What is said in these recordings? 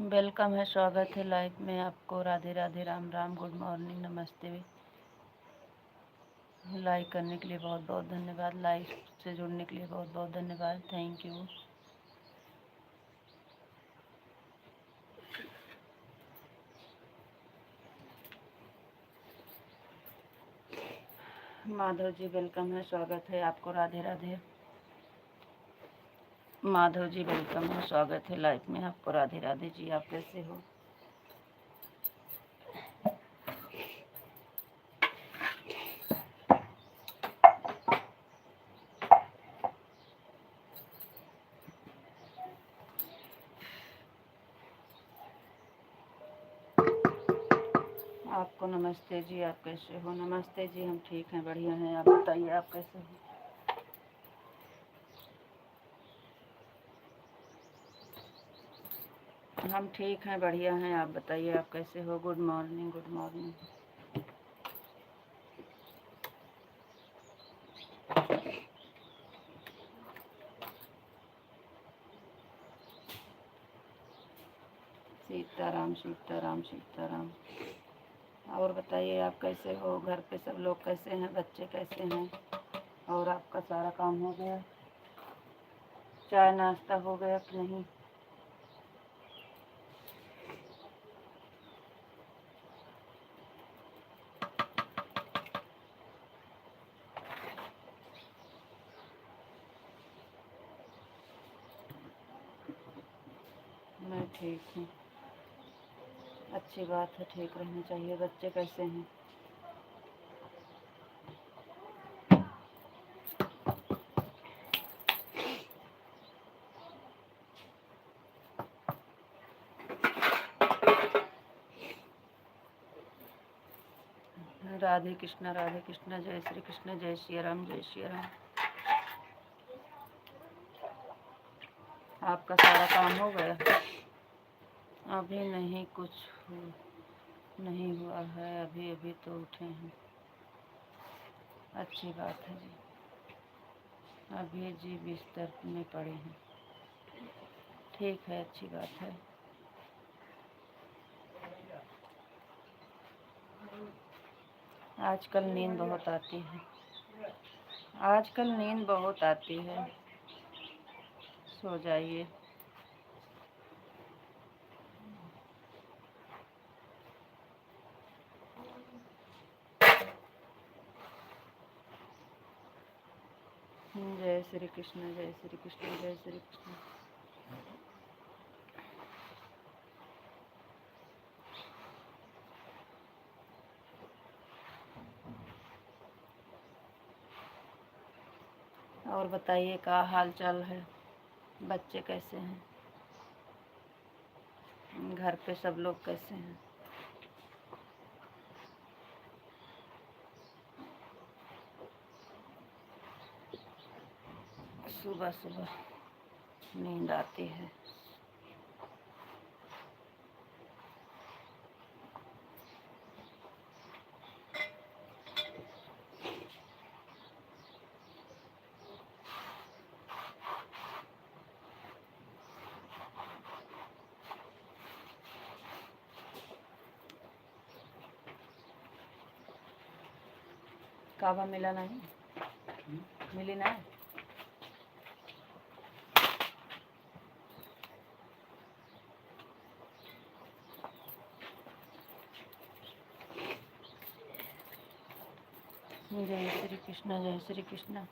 Welcome है, स्वागत है लाइव में आपको। राधे राधे, राम राम, गुड मॉर्निंग, नमस्ते। लाइक करने के लिए बहुत बहुत धन्यवाद, लाइव से जुड़ने के लिए बहुत बहुत धन्यवाद, thank you. Madhav ji welcome है, स्वागत है आपको। राधे राधे। माधव जी वेलकम है, स्वागत है लाइव में आपको। राधे राधे जी, आप कैसे हो? आपको नमस्ते जी, आप कैसे हो? नमस्ते जी, हम ठीक हैं, बढ़िया हैं, आप बताइए आप कैसे हो? हम ठीक हैं, बढ़िया हैं, आप बताइए आप कैसे हो? Good morning, good morning. Sitaram Sitaram Sitaram. और बताइए आप कैसे हो? घर पे सब लोग कैसे हैं? बच्चे कैसे हैं? और आपका सारा काम हो गया? चाय नाश्ता हो गया कि नहीं? मैं ठीक हूँ। अच्छी बात है, ठीक रहना चाहिए। बच्चे कैसे हैं? राधे कृष्णा, राधे कृष्णा, जय श्री कृष्ण, जय श्री राम, जय श्री राम। आपका सारा काम हो गया? अभी नहीं, कुछ नहीं हुआ है, अभी अभी तो उठे हैं। अच्छी बात है जी। अभी जी बिस्तर में पड़े हैं। ठीक है, अच्छी बात है। आजकल नींद बहुत आती है। आजकल नींद बहुत आती है, सो जाइए। जय श्री कृष्ण, जय श्री कृष्ण, जय श्री कृष्ण। और बताइए क्या हाल चाल है? बच्चे कैसे हैं? घर पे सब लोग कैसे हैं? सुबह सुबह नींद आती है। काबा मिला नहीं? मिली ना? जय श्री कृष्ण, जय श्री कृष्ण।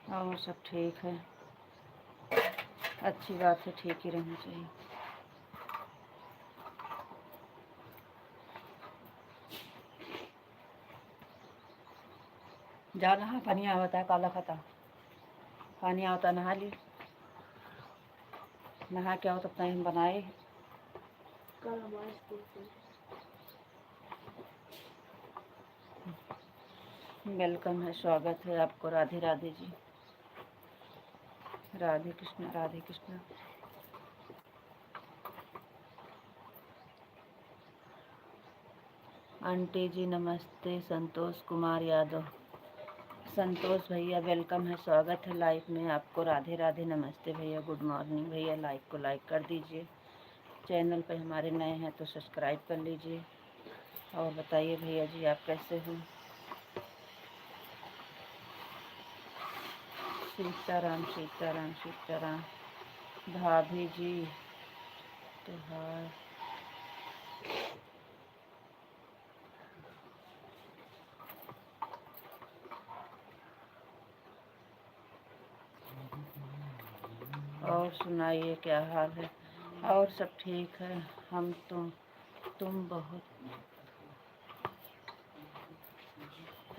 और सब ठीक है, अच्छी बात है, ठीक ही रहना चाहिए। जा नहा, पानी आवता है, काला खाता पानी आवता, नहा ली। नहा के आओ तब तक हम बनाए। वेलकम है, स्वागत है आपको। राधे राधे जी, राधे कृष्ण राधे कृष्ण। आंटी जी नमस्ते। संतोष कुमार यादव, संतोष भैया वेलकम है, स्वागत है लाइव में आपको। राधे राधे, नमस्ते भैया, गुड मॉर्निंग भैया। लाइव को लाइक कर दीजिए, चैनल पे हमारे नए हैं तो सब्सक्राइब कर लीजिए। और बताइए भैया जी आप कैसे हो। सीताराम सीताराम सीताराम। भाभी जी त्योहार और सुनाइए क्या हाल है। और सब ठीक है। हम तुम बहुत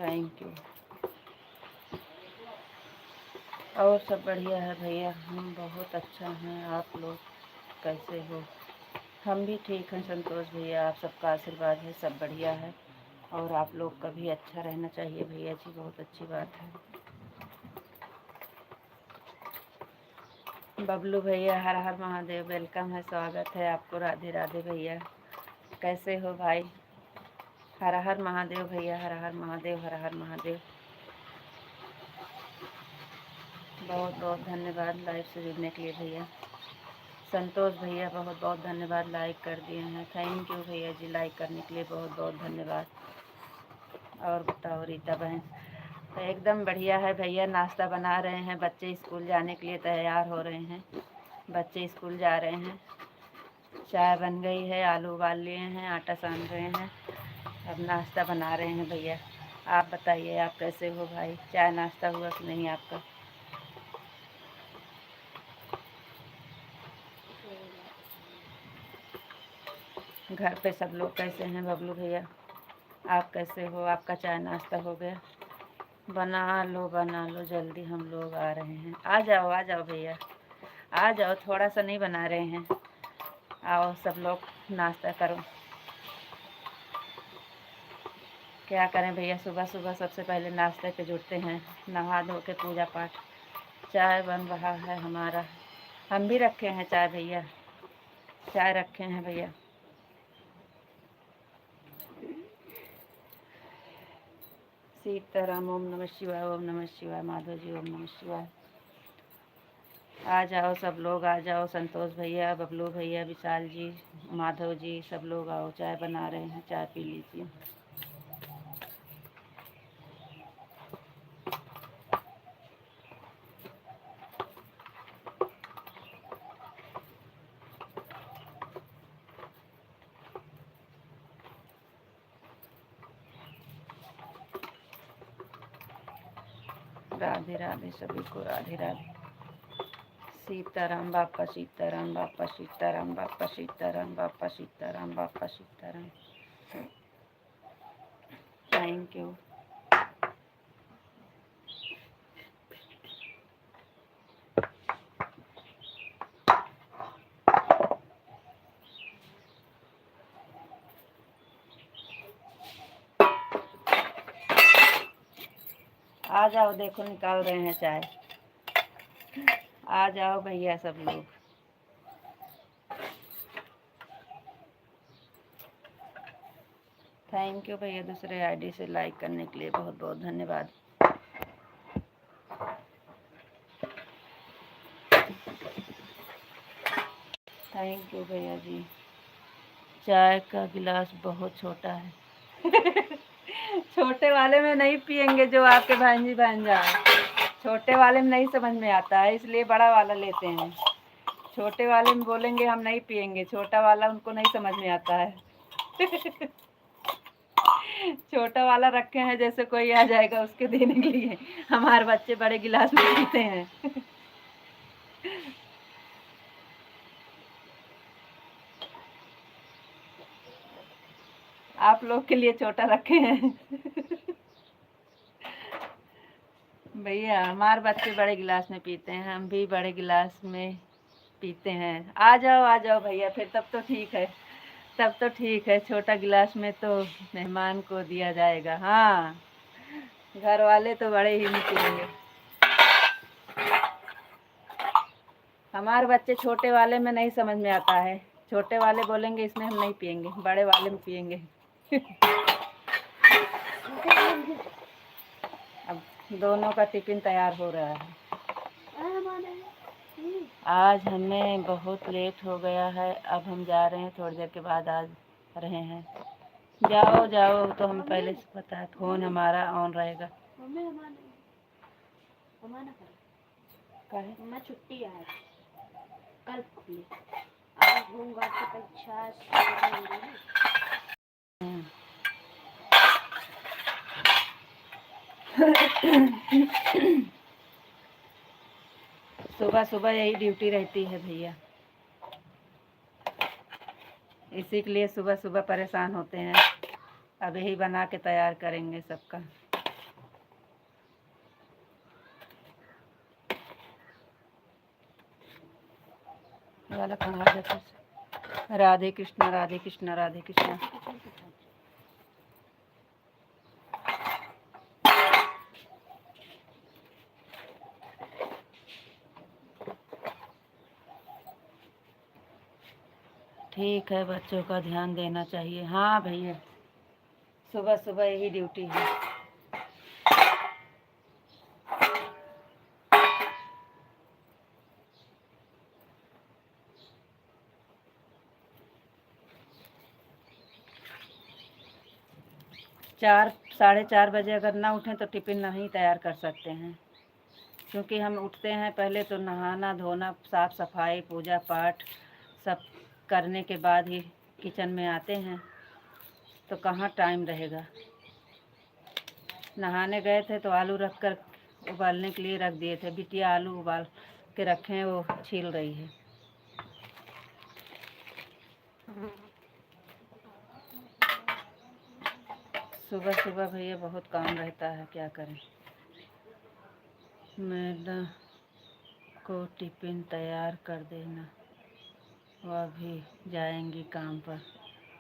थैंक यू। और सब बढ़िया है भैया, हम बहुत अच्छा हैं। आप लोग कैसे हो। हम भी ठीक हैं संतोष भैया, आप सबका आशीर्वाद है, सब बढ़िया है। और आप लोग का भी अच्छा रहना चाहिए भैया जी, बहुत अच्छी बात है। बबलू भैया हर हर महादेव, वेलकम है, स्वागत है आपको। राधे राधे भैया, कैसे हो भाई। हर हर महादेव भैया, हर हर महादेव, हर हर महादेव। बहुत बहुत धन्यवाद लाइव से जुड़ने के लिए भैया। संतोष भैया बहुत बहुत धन्यवाद, लाइक कर दिए हैं। थैंक यू भैया जी, लाइक करने के लिए बहुत बहुत धन्यवाद। और बताओ रीता बहन। तो एकदम बढ़िया है भैया, नाश्ता बना रहे हैं, बच्चे स्कूल जाने के लिए तैयार हो रहे हैं। बच्चे स्कूल जा रहे हैं। चाय बन गई है, आलू उबाल लिए हैं, आटा सान रहे हैं, अब नाश्ता बना रहे हैं भैया। आप बताइए आप कैसे हो भाई, चाय नाश्ता हुआ कि नहीं आपका। घर पे सब लोग कैसे हैं बबलू भैया, आप कैसे हो, आपका चाय नाश्ता हो गया। बना लो जल्दी, हम लोग आ रहे हैं। आ जाओ भैया, आ जाओ, थोड़ा सा नहीं बना रहे हैं, आओ सब लोग नाश्ता करो। क्या करें भैया, सुबह सुबह सबसे पहले नाश्ते पे जुटते हैं, नहा धो के पूजा पाठ। चाय बन रहा है हमारा, हम भी रखे हैं चाय भैया, चाय रखे हैं भैया। सीताराम, ओम नमः शिवाय, ओम नमः शिवाय। माधव जी ओम नमः शिवाय। आ जाओ सब लोग, आ जाओ। संतोष भैया, बबलू भैया, विशाल जी, माधव जी, सब लोग आओ, चाय बना रहे हैं, चाय पी लीजिए। राधे राधे सभी को, राधे राधे। सीताराम बापा, सीताराम बापा, सीताराम बापा, सीताराम बापा, सीताराम बापा, सीताराम। Thank you. आ जाओ, देखो निकाल रहे हैं चाय, आ जाओ भैया सब लोग। थैंक यू भैया, दूसरे आईडी से लाइक करने के लिए बहुत बहुत धन्यवाद। थैंक यू भैया जी। चाय का गिलास बहुत छोटा है छोटे वाले में नहीं पियेंगे, जो आपके भांजी भांजा, छोटे वाले में नहीं समझ में आता है, इसलिए बड़ा वाला लेते हैं। छोटे वाले में बोलेंगे हम नहीं पियेंगे, छोटा वाला उनको नहीं समझ में आता है छोटा वाला रखे हैं, जैसे कोई आ जाएगा उसके देने के लिए। हमारे बच्चे बड़े गिलास में पीते हैं आप लोग के लिए छोटा रखे हैं भैया हमारे बच्चे बड़े गिलास में पीते हैं, हम भी बड़े गिलास में पीते हैं। आ जाओ भैया, फिर तब तो ठीक है, तब तो ठीक है। छोटा गिलास में तो मेहमान को दिया जाएगा। हाँ घर वाले तो बड़े ही नहीं पिएंगे। हमारे बच्चे छोटे वाले में नहीं समझ में आता है। छोटे वाले बोलेंगे इसमें हम नहीं पिएंगे, बड़े वाले में पिएंगे। अब दोनों का टिफिन तैयार हो रहा है। आज हमें बहुत लेट हो गया है, अब हम जा रहे हैं, थोड़ी देर के बाद आ रहे हैं। जाओ जाओ, तो हमें पहले से पता है, फ़ोन हमारा ऑन रहेगा। मैं छुट्टी है कल आज होमवर्क की परीक्षा सुबह सुबह यही ड्यूटी रहती है भैया, इसी के लिए सुबह सुबह परेशान होते हैं। अब यही बना के तैयार करेंगे सबका। वाला खंगाल देते। राधे कृष्णा राधे कृष्णा राधे कृष्णा। ठीक है, बच्चों का ध्यान देना चाहिए। हाँ भैया, सुबह सुबह यही ड्यूटी है। 4 साढ़े 4 बजे अगर ना उठें तो टिफ़िन नहीं तैयार कर सकते हैं, क्योंकि हम उठते हैं पहले तो नहाना धोना, साफ़ सफाई, पूजा पाठ सब करने के बाद ही किचन में आते हैं, तो कहाँ टाइम रहेगा। नहाने गए थे तो आलू रख कर उबालने के लिए रख दिए थे। बिटिया आलू उबाल के रखे हैं, वो छील रही है। सुबह सुबह भैया बहुत काम रहता है, क्या करें। मैडम को टिफ़िन तैयार कर देना, वह भी जाएंगी काम पर।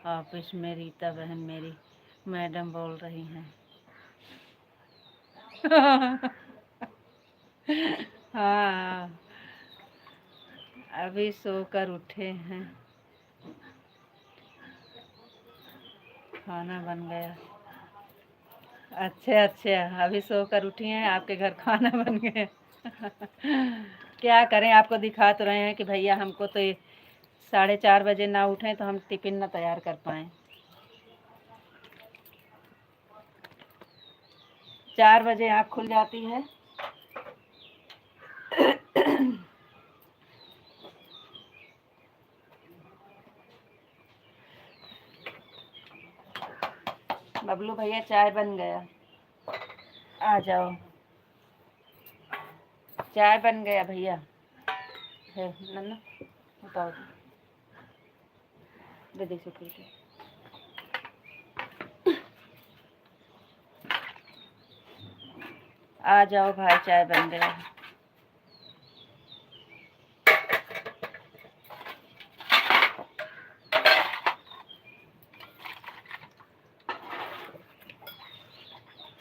ऑफिस में रीता बहन मेरी मैडम बोल रही हैं। हाँ, अभी सोकर उठे हैं, खाना बन गया। अच्छा अच्छा, अभी सोकर उठी हैं, आपके घर खाना बन गया। क्या करें, आपको दिखा तो रहे हैं कि भैया हमको तो 4:30 बजे ना उठें तो हम टिफ़िन ना तैयार कर पाएँ। 4 बजे आँख खुल जाती है। बबलू भैया चाय बन गया, आ जाओ। चाय बन गया भैया, है नन्ना, बताओ दे दे सुखी के। आ जाओ भाई, चाय बन गया।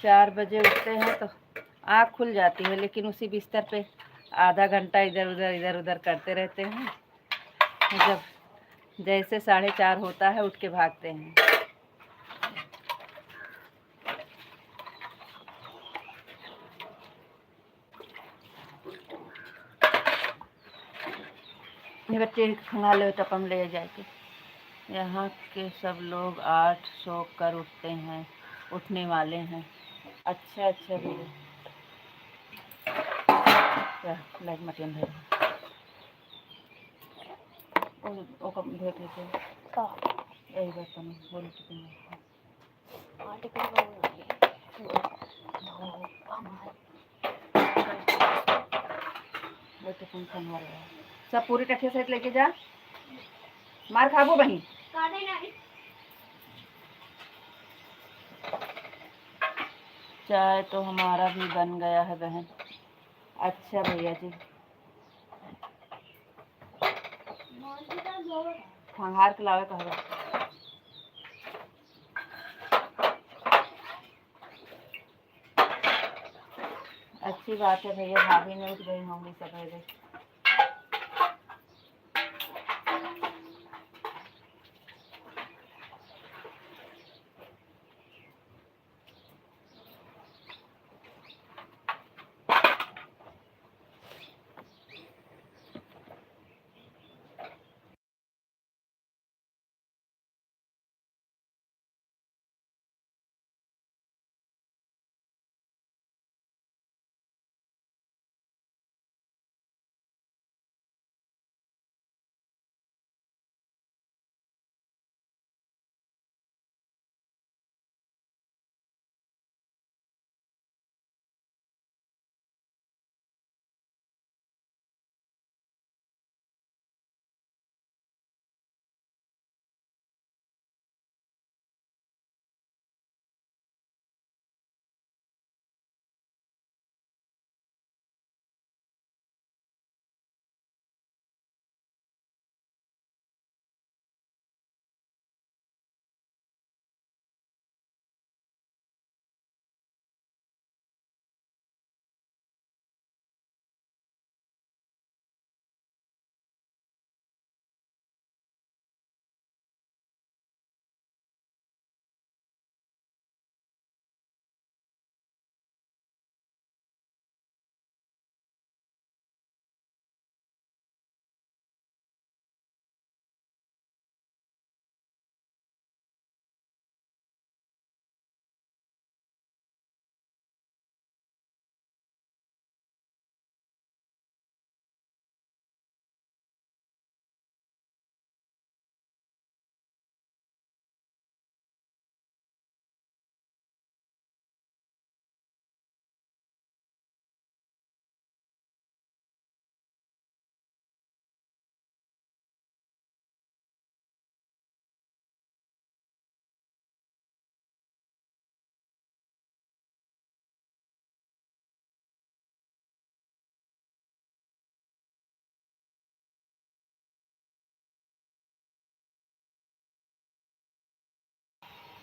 4 बजे उठते हैं तो आँख खुल जाती है, लेकिन उसी बिस्तर पे आधा घंटा इधर उधर करते रहते हैं। जब जैसे 4:30 होता है उठ के भागते हैं। ये बच्चे खंगा ले टपम ले जाके। यहाँ के सब लोग 8 सो कर उठते हैं, उठने वाले हैं। अच्छा अच्छा भैया, क्या लाइट मटेन है ओ कब भेट लेते का यही बर्तन बोल टिफिन वो टिफिन खाने वाला है। सब पूरी टठिया सहित लेके जा, मार खाबो बही। चाय तो हमारा भी बन गया है बहन। अच्छा भैया जी, खंघार के लावे कहो। अच्छी बात है भैया, भाभी ने उठ गई होंगी सवेरे।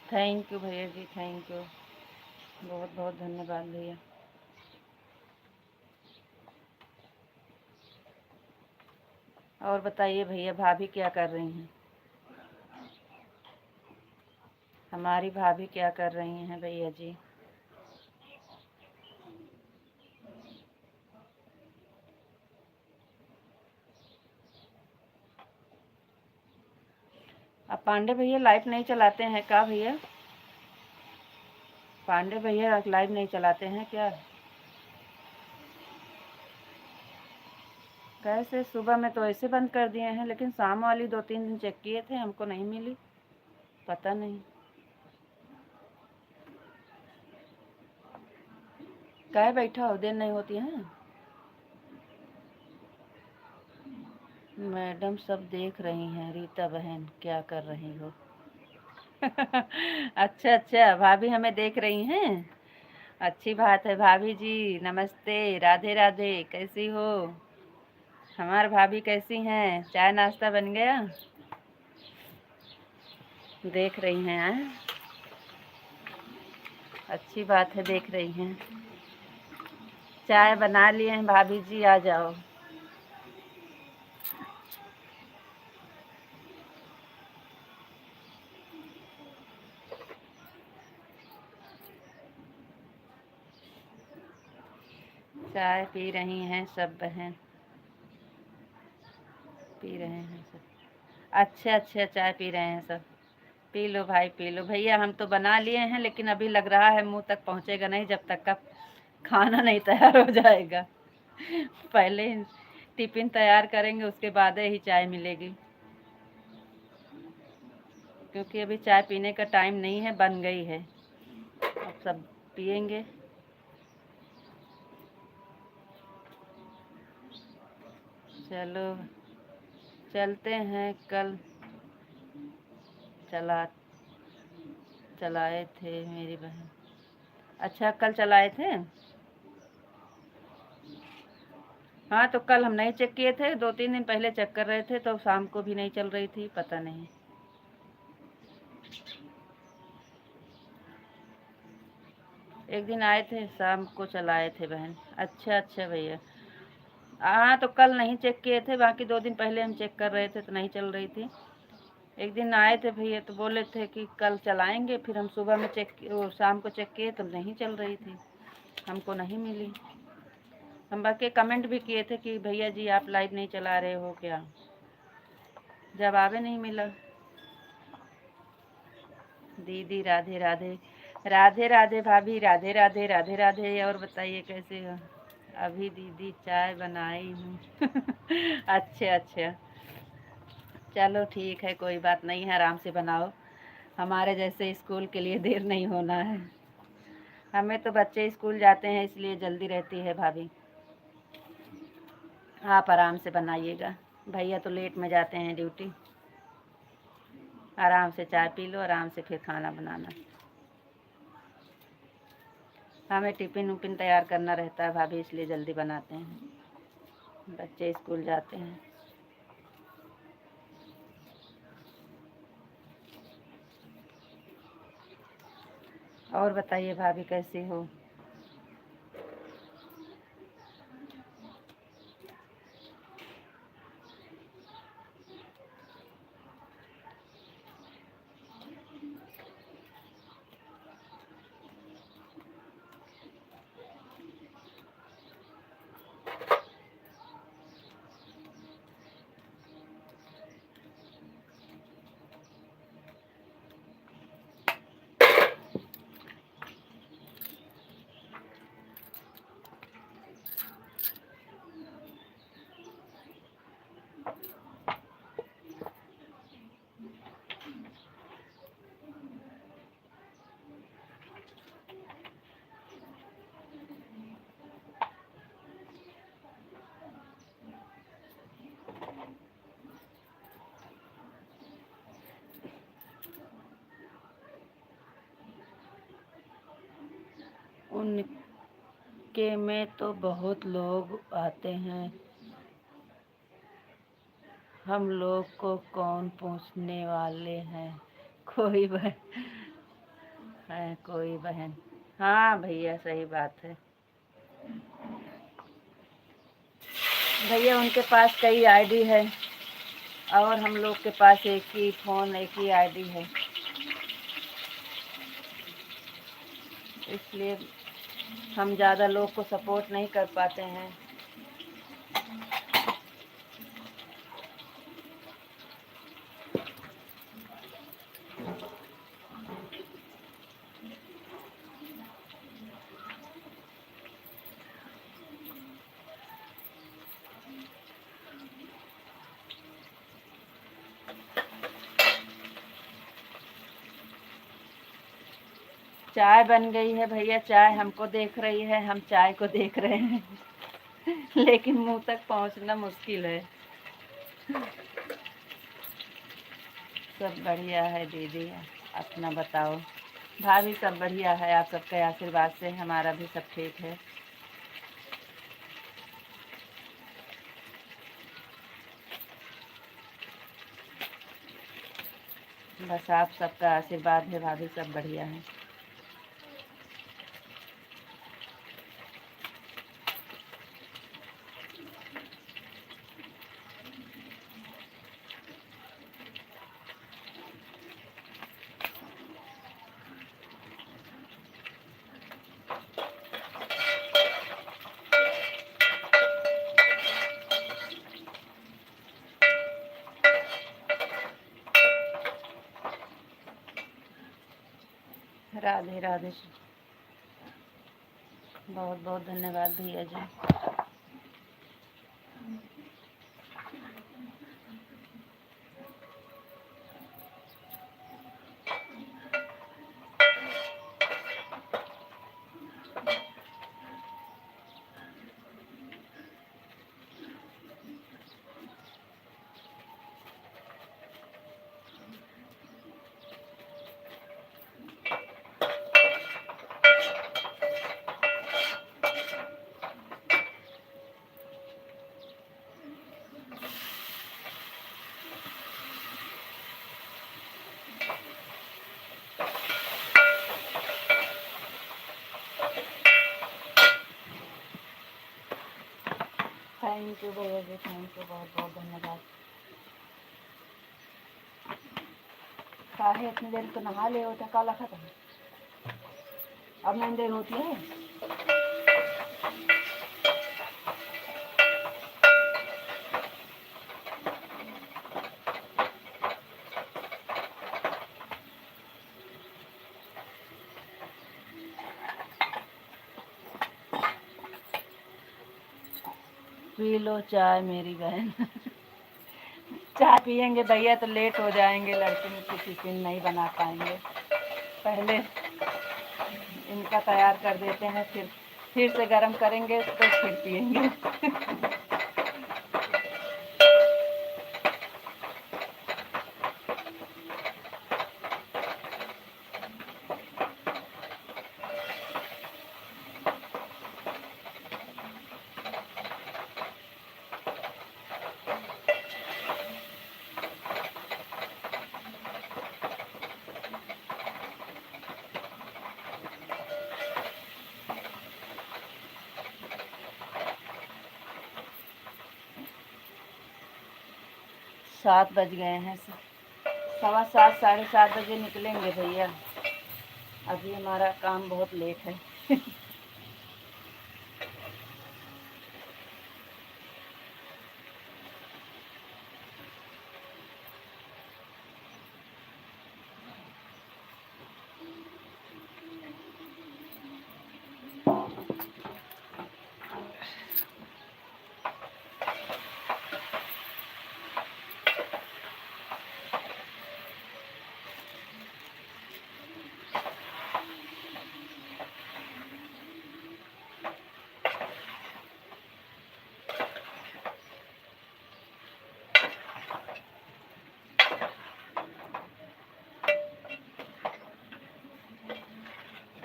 थैंक यू भैया जी, थैंक यू, बहुत बहुत धन्यवाद भैया। और बताइए भैया, भाभी क्या कर रही हैं? हमारी भाभी क्या कर रही हैं भैया जी? अब पांडे भैया लाइव नहीं चलाते हैं क्या भैया? पांडे भैया लाइव नहीं चलाते हैं क्या? कैसे? सुबह में तो ऐसे बंद कर दिए हैं, लेकिन शाम वाली 2-3 दिन चेक किए थे, हमको नहीं मिली, पता नहीं। काहे बैठा हो, देर नहीं होती है? मैडम सब देख रही हैं। रीता बहन क्या कर रही हो? अच्छा अच्छा, भाभी हमें देख रही हैं। अच्छी बात है भाभी जी, नमस्ते, राधे राधे, कैसी हो? हमार भाभी कैसी हैं? चाय नाश्ता बन गया? देख रही हैं हाँ? अच्छी बात है, देख रही हैं। चाय बना लिए हैं भाभी जी, आ जाओ। चाय पी रही हैं सब बहन, पी रहे हैं सब। अच्छा अच्छा, चाय पी रहे हैं सब। पी लो भाई, पी लो भैया। हम तो बना लिए हैं, लेकिन अभी लग रहा है मुंह तक पहुंचेगा नहीं जब तक का खाना नहीं तैयार हो जाएगा। पहले टिफिन तैयार करेंगे, उसके बाद ही चाय मिलेगी, क्योंकि अभी चाय पीने का टाइम नहीं है, बन गई है, अब सब पियेंगे। चलो चलते हैं। कल चला चलाए थे मेरी बहन। अच्छा, कल चलाए थे? हाँ, तो कल हम नहीं चेक किए थे, 2-3 दिन पहले चेक कर रहे थे, तो शाम को भी नहीं चल रही थी, पता नहीं। एक दिन आए थे, शाम को चलाए थे बहन। अच्छा अच्छा भैया, हाँ तो कल नहीं चेक किए थे, बाकी 2 दिन पहले हम चेक कर रहे थे तो नहीं चल रही थी। एक दिन आए थे भैया तो बोले थे कि कल चलाएंगे, फिर हम सुबह में वो शाम को चेक किए तो नहीं चल रही थी, हमको नहीं मिली। हम बाकी कमेंट भी किए थे कि भैया जी आप लाइव नहीं चला रहे हो क्या, जवाब ही नहीं मिला। दीदी राधे राधे, राधे राधे भाभी, राधे राधे, राधे राधे। और बताइए कैसे हो? अभी दीदी चाय बनाई हूँ। अच्छा अच्छा, चलो ठीक है, कोई बात नहीं है, आराम से बनाओ। हमारे जैसे स्कूल के लिए देर नहीं होना है। हमें तो बच्चे स्कूल जाते हैं इसलिए जल्दी रहती है भाभी। आप आराम से बनाइएगा, भैया तो लेट में जाते हैं ड्यूटी। आराम से चाय पी लो, आराम से फिर खाना बनाना। हमें टिफ़िन उपिन तैयार करना रहता है भाभी, इसलिए जल्दी बनाते हैं, बच्चे स्कूल जाते हैं। और बताइए भाभी कैसी हो? उनके में तो बहुत लोग आते हैं, हम लोग को कौन पूछने वाले हैं। कोई बहन है, कोई बहन। हाँ भैया सही बात है भैया, उनके पास कई आईडी है और हम लोग के पास एक ही फ़ोन, एक ही आईडी है, इसलिए हम ज़्यादा लोग को सपोर्ट नहीं कर पाते हैं। चाय बन गई है भैया, चाय हमको देख रही है, हम चाय को देख रहे हैं। लेकिन मुंह तक पहुंचना मुश्किल है। सब बढ़िया है दीदी, अपना बताओ। भाभी सब बढ़िया है, आप सबके आशीर्वाद से हमारा भी सब ठीक है। बस आप सबका आशीर्वाद है भाभी, सब बढ़िया है। राधे राधे, बहुत बहुत धन्यवाद भैया जी। थैंक यू भैया जी, थैंक यू, बहुत बहुत धन्यवाद। काहे इतनी देर तो नहा ले होता काला खत्म, अब नहीं देर होती है। पी लो चाय मेरी बहन। चाय पियेंगे भैया तो लेट हो जाएंगे, लड़के की टिफिन नहीं बना पाएंगे। पहले इनका तैयार कर देते हैं, फिर से गरम करेंगे तो फिर पियेंगे। सात बज गए हैं, 7:15 7:30 बजे निकलेंगे भैया। अभी हमारा काम बहुत लेट है।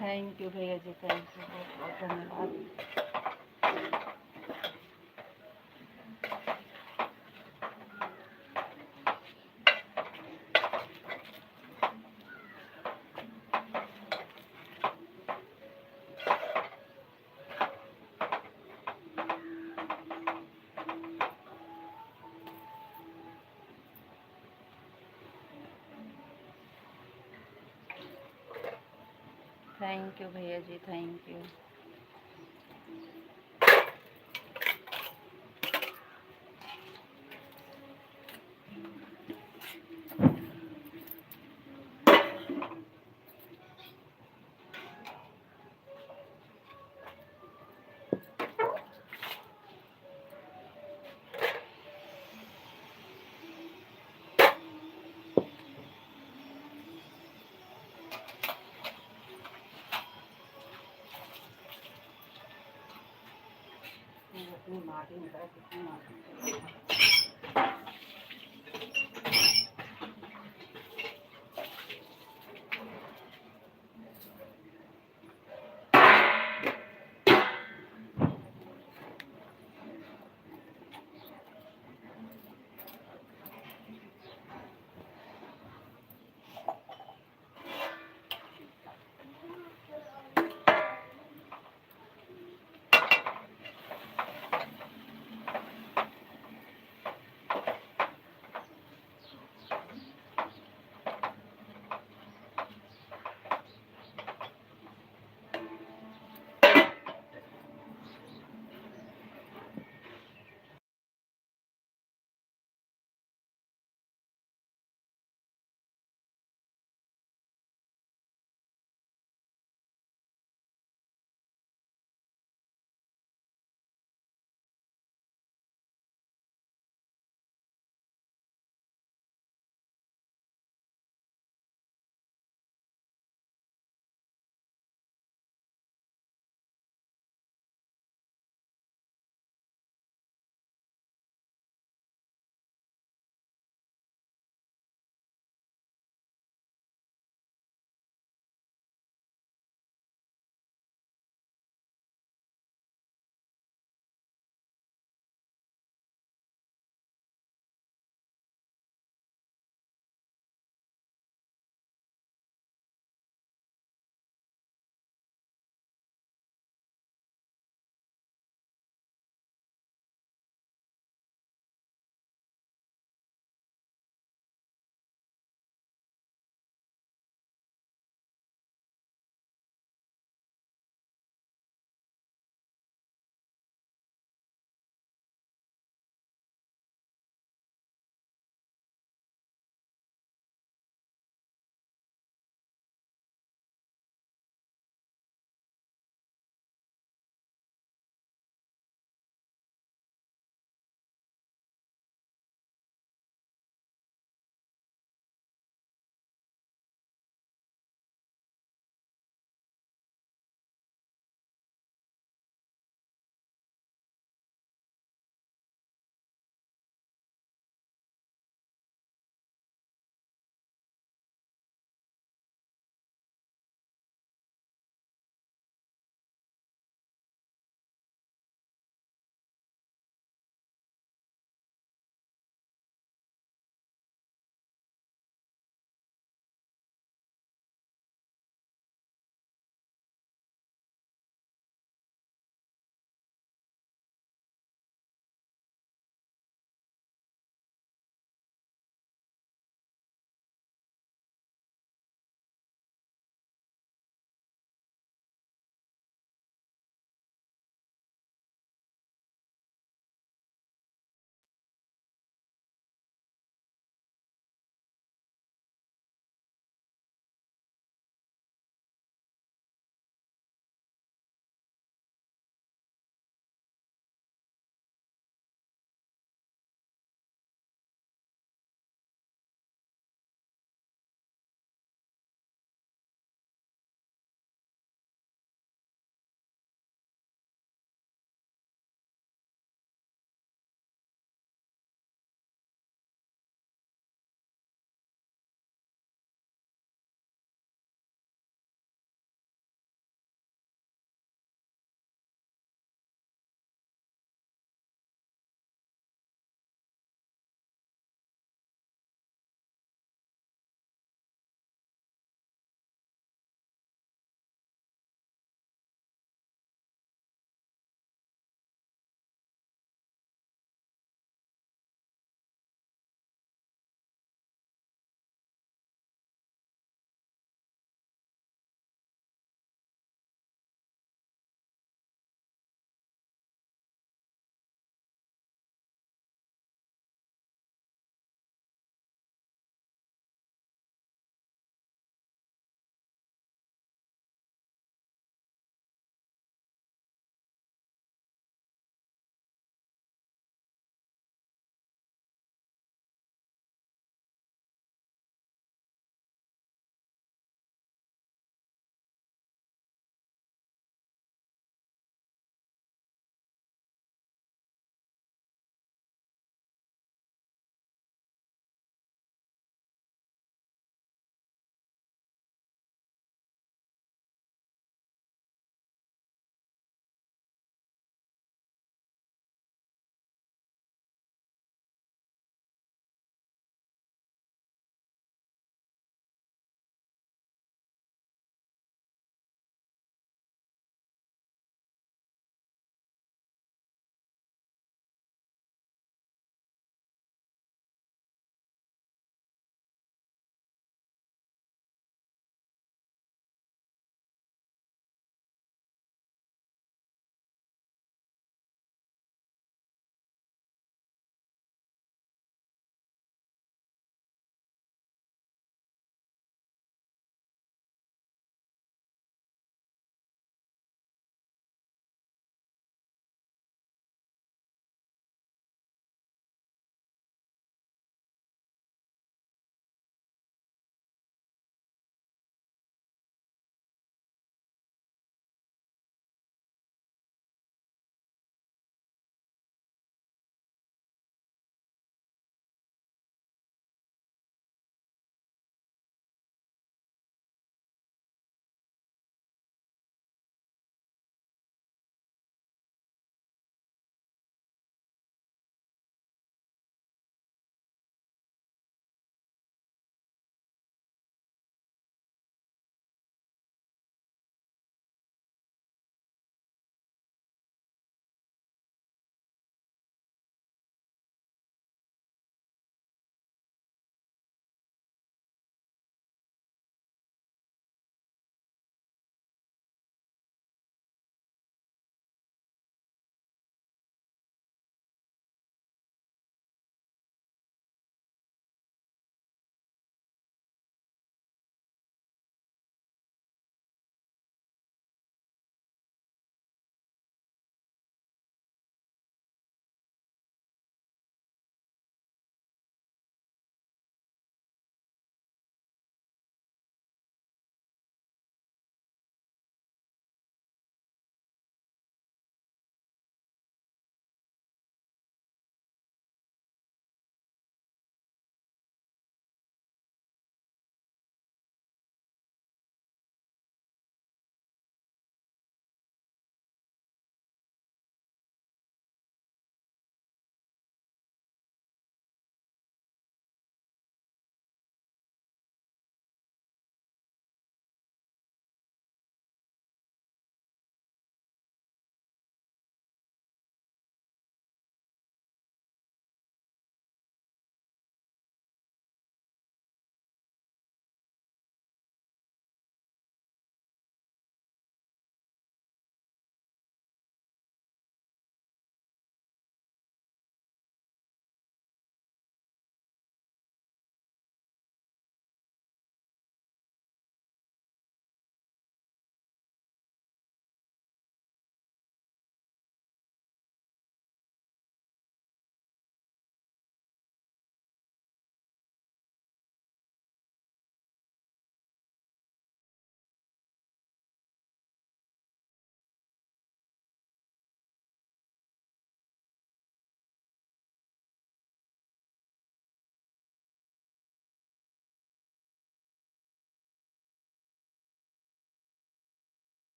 थैंक यू भैया जी, थैंक यू, बहुत बहुत धन्यवाद। थैंक यू भैया जी, थैंक यू। अपनी माटी में कितनी माटी।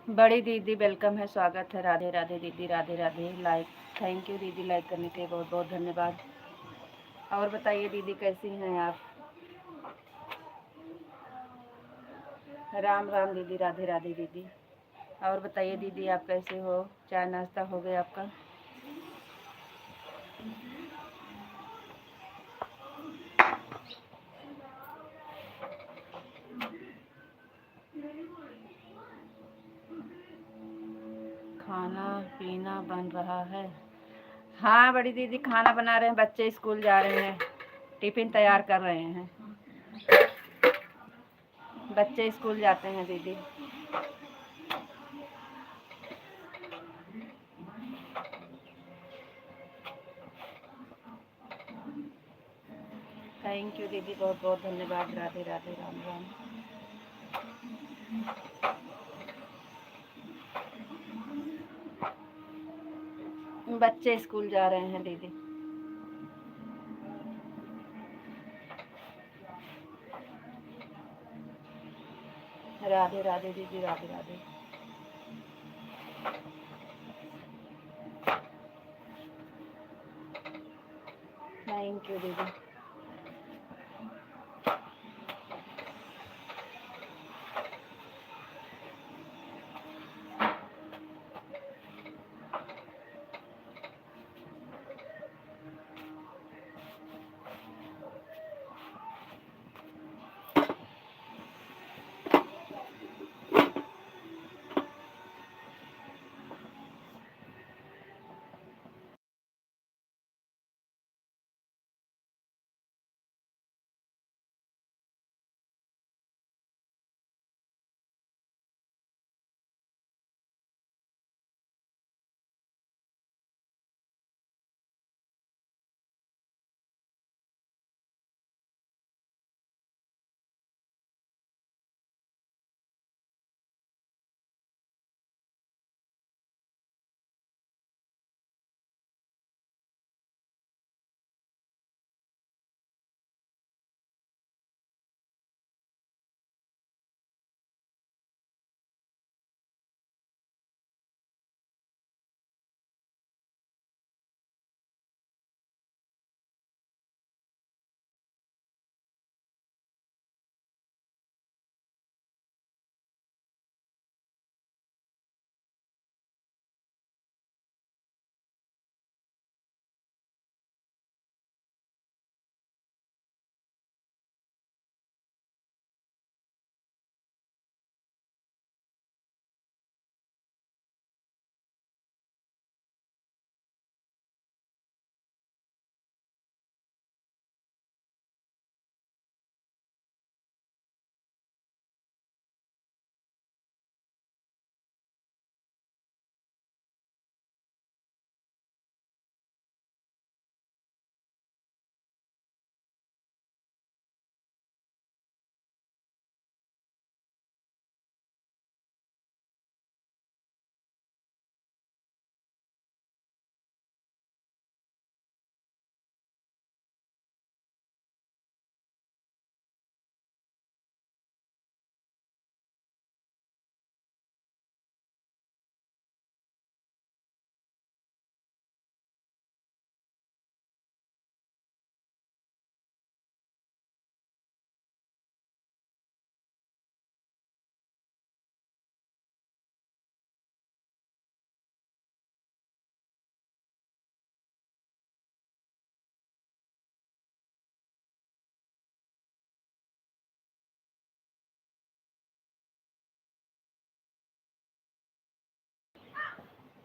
बड़ी दीदी वेलकम है, स्वागत है। राधे राधे दीदी, Radhe Radhe. Like, thank you दीदी, लाइक करने के लिए बहुत बहुत धन्यवाद। और बताइए दीदी कैसी हैं आप? राम राम दीदी, राधे राधे दीदी। और बताइए दीदी आप कैसे हो? चाय नाश्ता हो गया आपका? खाना पीना बन रहा है। हाँ बड़ी दीदी, खाना बना रहे हैं, बच्चे स्कूल जा रहे हैं, टिफिन तैयार कर रहे हैं। बच्चे स्कूल जाते हैं दीदी। थैंक यू दीदी, बहुत बहुत धन्यवाद। राधे राधे, राम राम। बच्चे स्कूल जा रहे हैं दीदी। राधे राधे दीदी, राधे राधे। थैंक यू दीदी।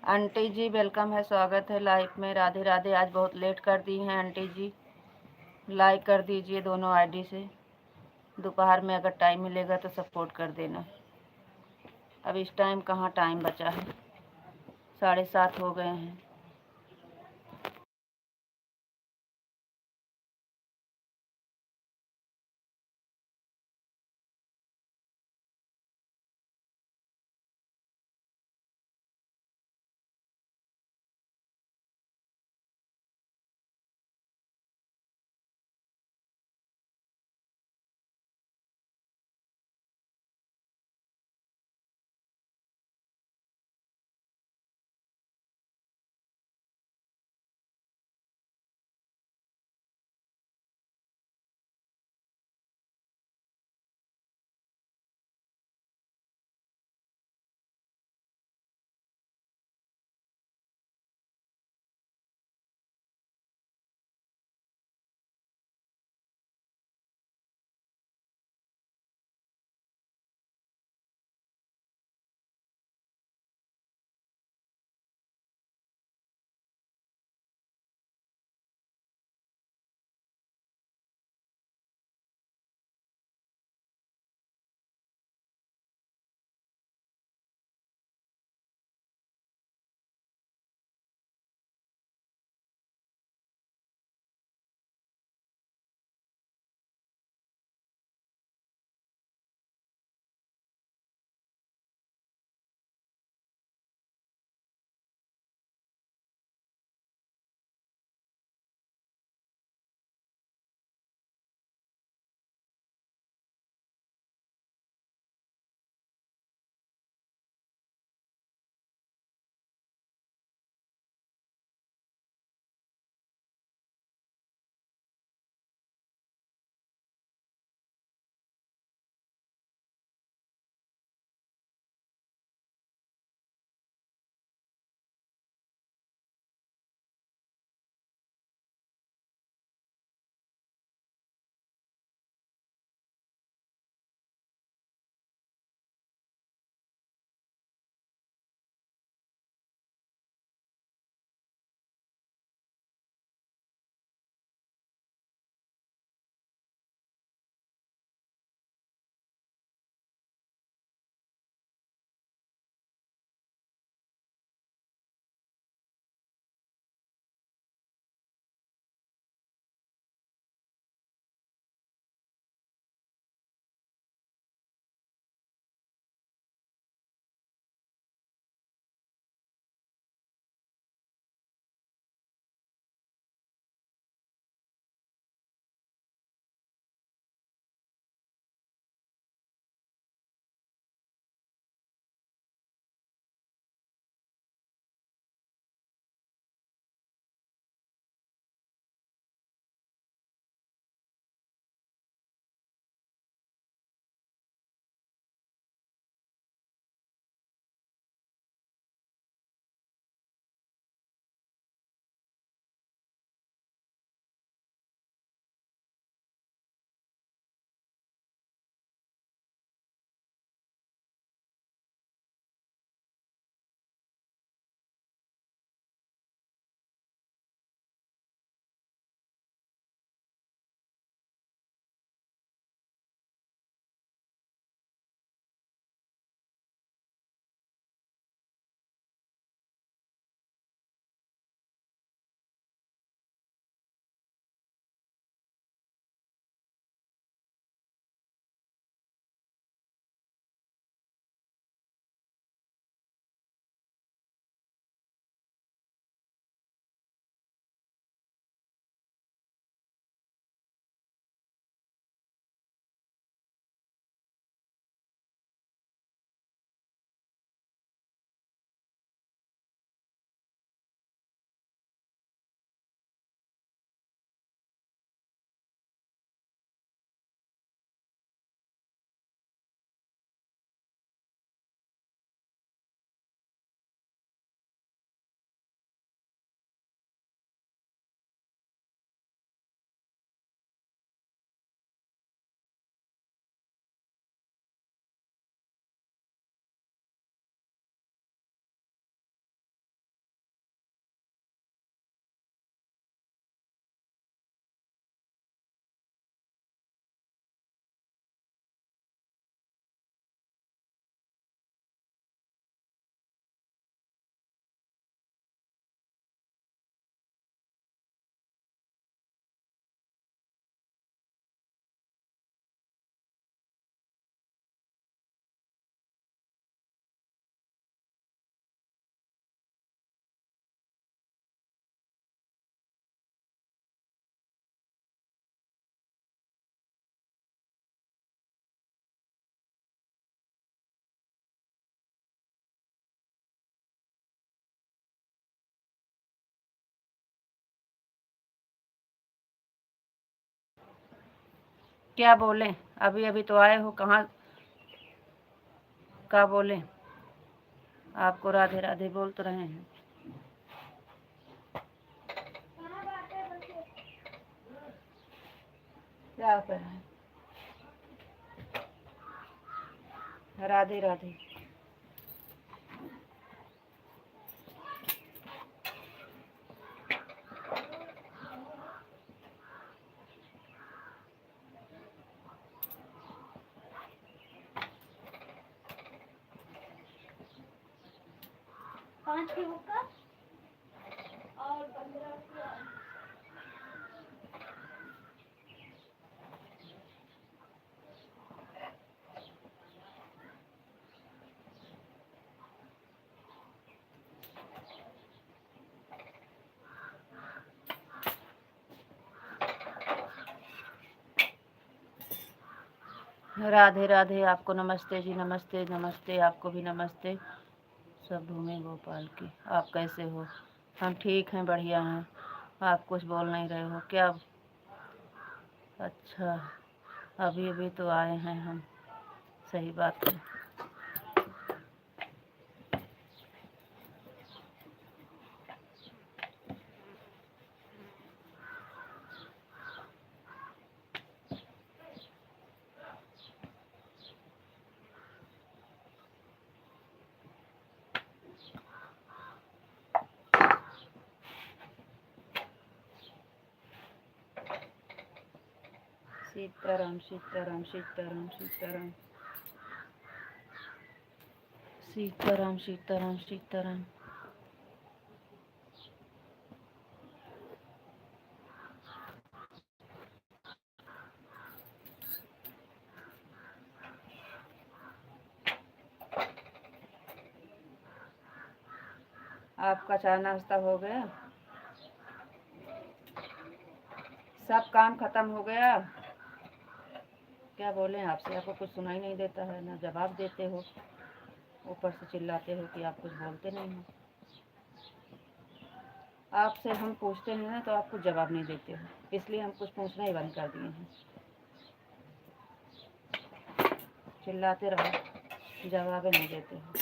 आंटी जी वेलकम है, स्वागत है लाइव में। राधे राधे। आज बहुत लेट कर दी हैं आंटी जी, लाइक कर दीजिए दोनों आईडी से। दोपहर में अगर टाइम मिलेगा तो सपोर्ट कर देना। अब इस टाइम कहाँ टाइम बचा है, 7:30 हो गए हैं। क्या बोलें? अभी अभी तो आए हो, कहाँ क्या बोलें? आपको राधे राधे बोल तो रहे हैं। क्या कर रहे हैं? राधे राधे। पाँच की हुक्का और 15 की। राधे राधे। आपको नमस्ते जी, नमस्ते नमस्ते, आपको भी नमस्ते। सब भूमि गोपाल की। आप कैसे हो? हम ठीक हैं, बढ़िया हैं। आप कुछ बोल नहीं रहे हो क्या? अच्छा, अभी अभी तो आए हैं हम। सही बात है। सीताराम सीताराम सीताराम सीताराम सीताराम सीताराम सीताराम। आपका चाय नाश्ता हो गया? सब काम खत्म हो गया? क्या बोलें आपसे? आपको कुछ सुनाई नहीं देता है, ना जवाब देते हो, ऊपर से चिल्लाते हो कि आप कुछ बोलते नहीं हो। आपसे हम पूछते हैं ना तो आप कुछ जवाब नहीं देते हो, इसलिए हम कुछ पूछना ही बंद कर दिए हैं। चिल्लाते रहो, जवाब नहीं देते हो।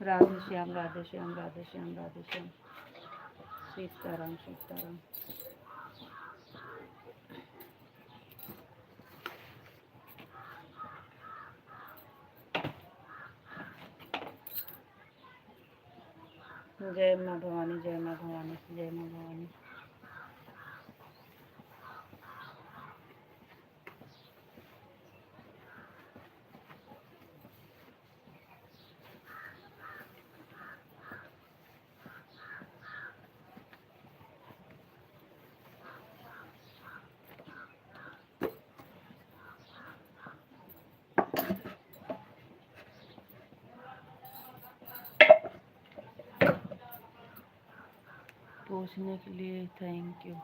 राधे श्याम राधे श्याम राधे श्याम राधे श्याम। सीताराम सीताराम। जय माँ भवानी, जय माँ भवानी, जय माँ भवानी। पूछने के लिए थैंक यू।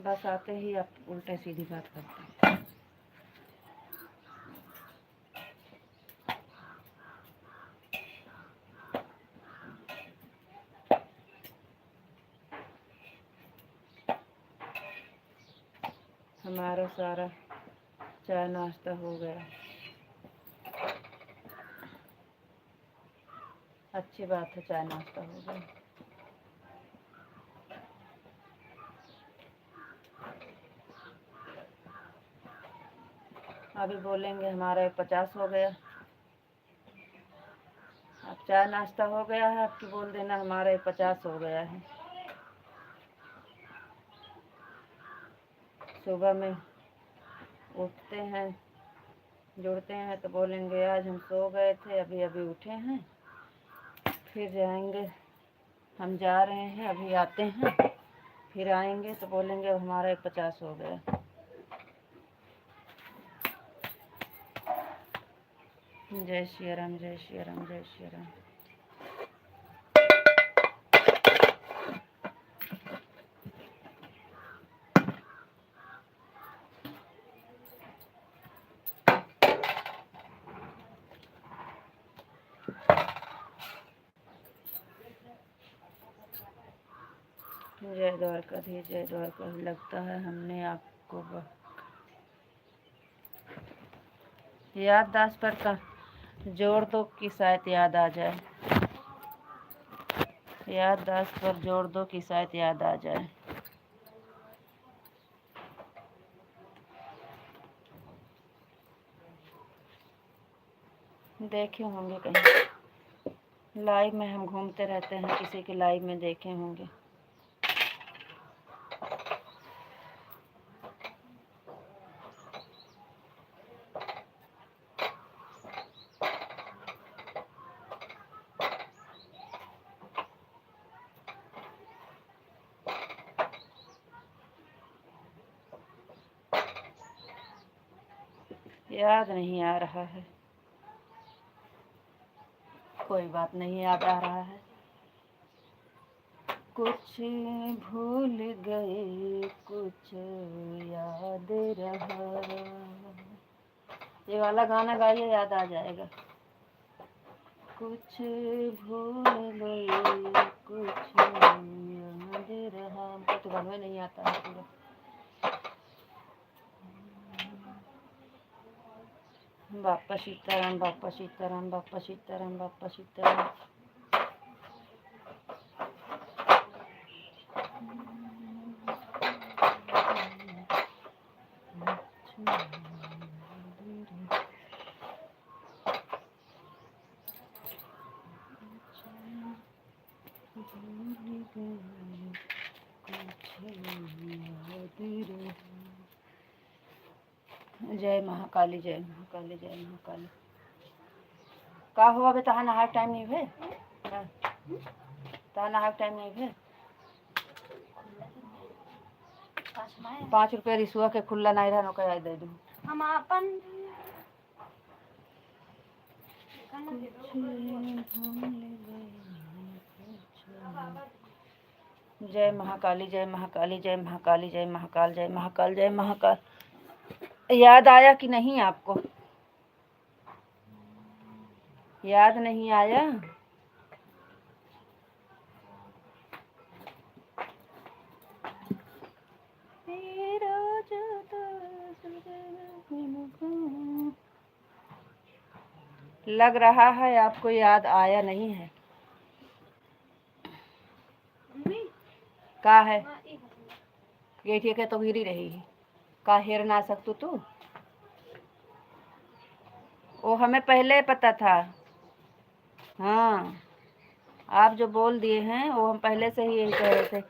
बस आते ही आप उल्टे सीधी बात करते हैं। हमारा सारा चाय नाश्ता हो गया। अच्छी बात है, चाय नाश्ता हो गया। अभी बोलेंगे हमारा 50 हो गया। अब चाय नाश्ता हो गया है, आपकी बोल देना हमारा 50 हो गया है। सुबह में उठते हैं, जुड़ते हैं तो बोलेंगे आज हम सो गए थे, अभी अभी उठे हैं। फिर जाएंगे, हम जा रहे हैं, अभी आते हैं। फिर आएंगे तो बोलेंगे अब हमारा 50 हो गया। जय श्री राम, जय श्री राम, जय श्री राम। जय द्वारकाधीश, जय द्वारकाधीश। लगता है हमने आपको याददाश्त पर का जोड़ दो कि शायद याद आ जाए। याददाश्त पर जोड़ दो कि शायद याद आ जाए। देखे होंगे कहीं लाइव में, हम घूमते रहते हैं, किसी के लाइव में देखे होंगे। याद नहीं आ रहा है, कोई बात नहीं, याद आ रहा है। कुछ भूल गए, कुछ याद रहा। ये वाला गाना गाइए, याद आ जाएगा। कुछ भूल गए, कुछ याद रहा। हमको तो गाना नहीं आता है पूरा। बापा सीताराम, बापा सीताराम, बापा सीताराम, बापा सीताराम। जय महाकाली, जय महाकाली, जय महाकाली। का हुआ बे? तहाँ नहाए टाइम नहीं भे? तहाँ नहाए टाइम नहीं भे? 5 रुपया रिसुआ के खुला नहीं रहा, नौकर दे दूँ। हम अपन जय महाकाली, जय महाकाली, जय महाकाली, जय महाकाल, जय महाकाल, जय महाकाल। याद आया कि नहीं आपको? याद नहीं आया? लग रहा है आपको याद आया नहीं है। का है गेठिया के तो गिरी रही है, का हेर ना सकतू तू? वो हमें पहले पता था। हाँ, आप जो बोल दिए हैं वो हम पहले से ही यही कह रहे थे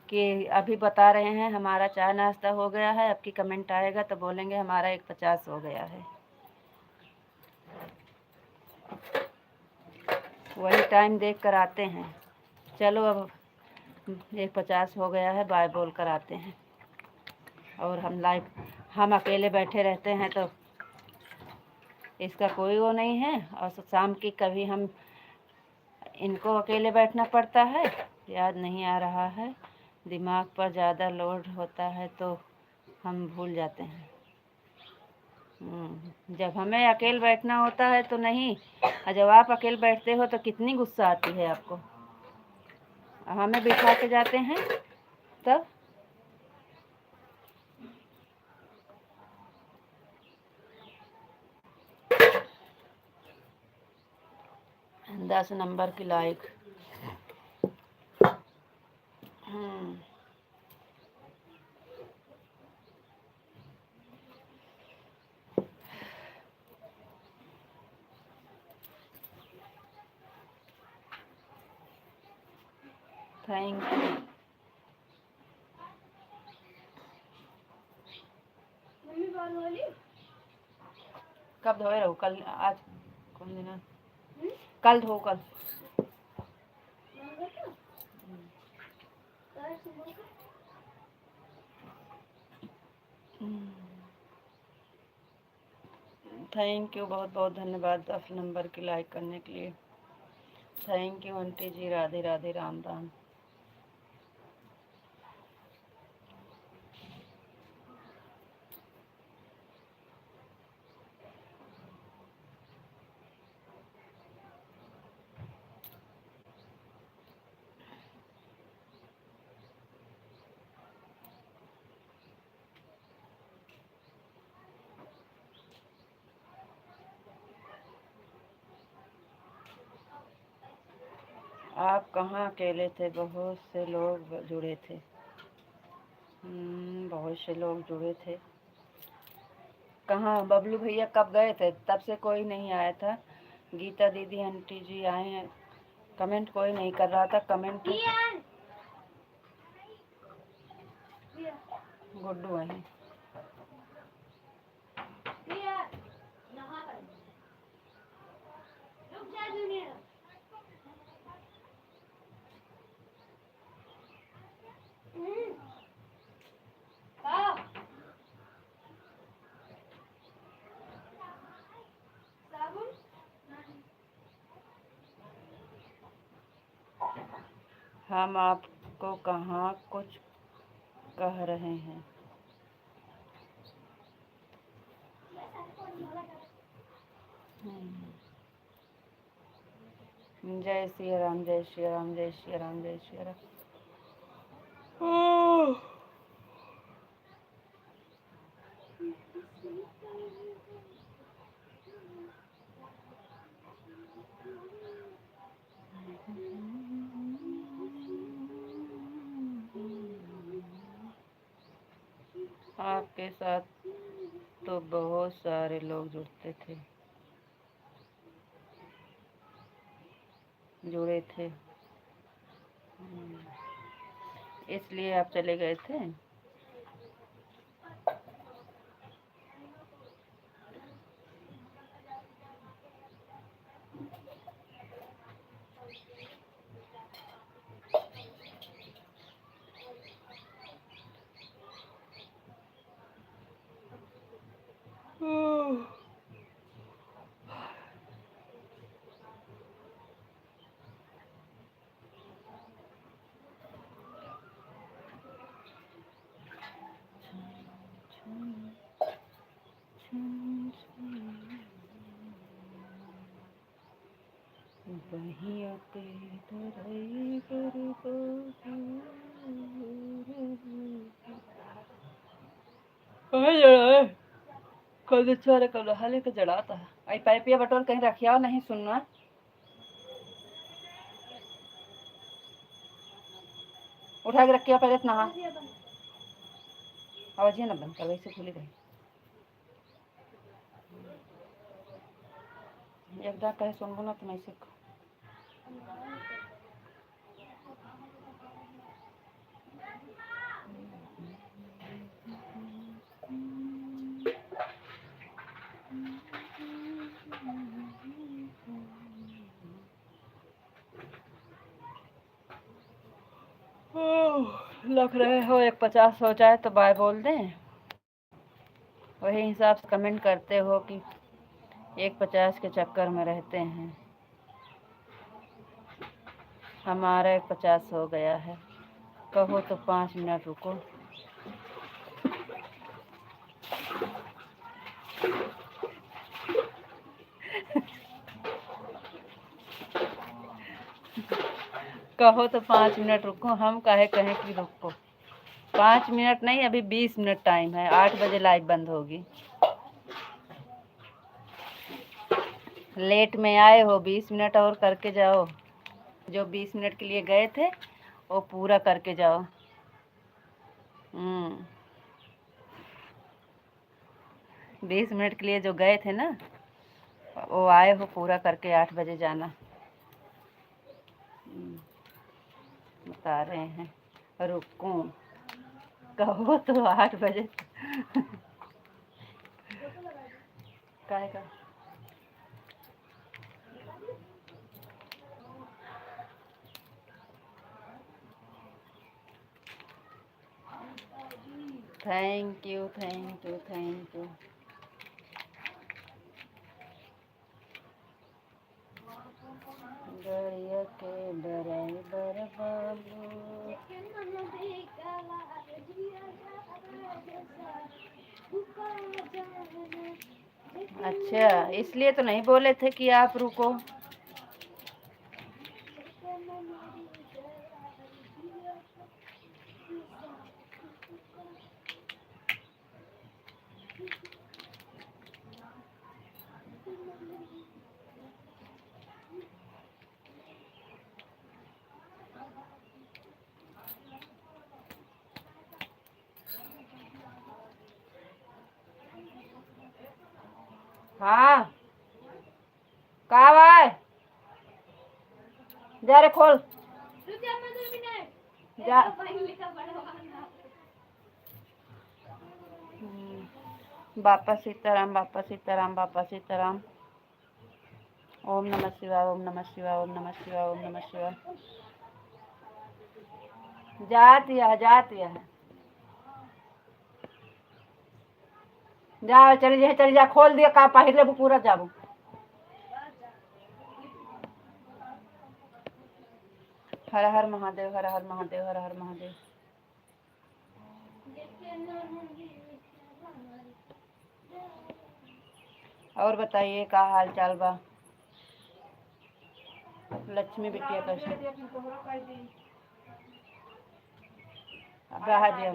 कि अभी बता रहे हैं हमारा चाय नाश्ता हो गया है। आपकी कमेंट आएगा तो बोलेंगे हमारा 1:50 हो गया है। वही टाइम देख कर आते हैं। चलो अब 1:50 हो गया है, बाय बोल कर आते हैं। और हम अकेले बैठे रहते हैं तो इसका कोई वो नहीं है। और शाम की कभी हम इनको अकेले बैठना पड़ता है। याद नहीं आ रहा है, दिमाग पर ज़्यादा लोड होता है तो हम भूल जाते हैं। जब हमें अकेले बैठना होता है तो नहीं, और जब आप अकेले बैठते हो तो कितनी गुस्सा आती है आपको। हमें बिठा के जाते हैं तब। दस नंबर की लाइक। Thank you. मम्मी बाल वाली कब धोए रहो? कल? आज कौन दिन है? कल धो, कल। थैंक यू, बहुत बहुत धन्यवाद 10 नंबर की लाइक करने के लिए। थैंक यू आंटी जी, राधे राधे, राम राम। आप कहाँ अकेले थे, बहुत से लोग जुड़े थे। बहुत से लोग जुड़े थे। कहाँ बबलू भैया कब गए थे? तब से कोई नहीं आया था। गीता दीदी आंटी जी आए हैं, कमेंट कोई नहीं कर रहा था। कमेंट गुड्डू है। हम आपको कहाँ कुछ कह रहे हैं। जय श्री राम, जय श्री राम, जय श्री राम, जय श्री राम। आपके साथ तो बहुत सारे लोग जुड़े थे, इसलिए आप चले गए थे। बहिया के धरई पर कल छोरे कल हाले के जड़ाता है। आई पाइपिया बटोर कहीं रखिया नहीं सुनना। उठा के रखिया पहले नहा। आवाज ना बंद कर, वैसे खुली रही। एकदा कहे सुनबो ना तुम ऐसे। लग रहे हो 150 हो जाए तो बाय बोल दें। वही हिसाब से कमेंट करते हो कि 150 के चक्कर में रहते हैं। हमारा 150 हो गया है। कहो तो 5 मिनट रुको। कहो तो 5 मिनट रुको। हम काहे कहें कि रुको। 5 मिनट नहीं, अभी 20 मिनट टाइम है। 8 बजे लाइव बंद होगी। लेट में आए हो, 20 मिनट और करके जाओ। जो 20 मिनट के लिए गए थे वो पूरा करके जाओ। 20 मिनट के लिए जो गए थे ना, वो आए हो पूरा करके 8 बजे जाना। बता रहे हैं रुको। कहो तो 8 बजे। काहे का thank you, thank you, thank you. गड़िया के ड्राइवर बाबू। अच्छा, इसलिए तो नहीं बोले थे कि आप रुको। हाँ कहा भाई जा रे खोल जा। बापा सीताराम बापा सीताराम बापा सीताराम। ओम नमः शिवाय ओम नमः शिवाय ओम नमः शिवाय ओम नमः शिवाय। जाती है जा चली जा खोल दिया का पहले वो पूरा जाबू। हर हर महादेव हर हर महादेव हर हर महादेव। और बताइए का हाल चाल बा। लक्ष्मी बिटिया कैसे रहा दिया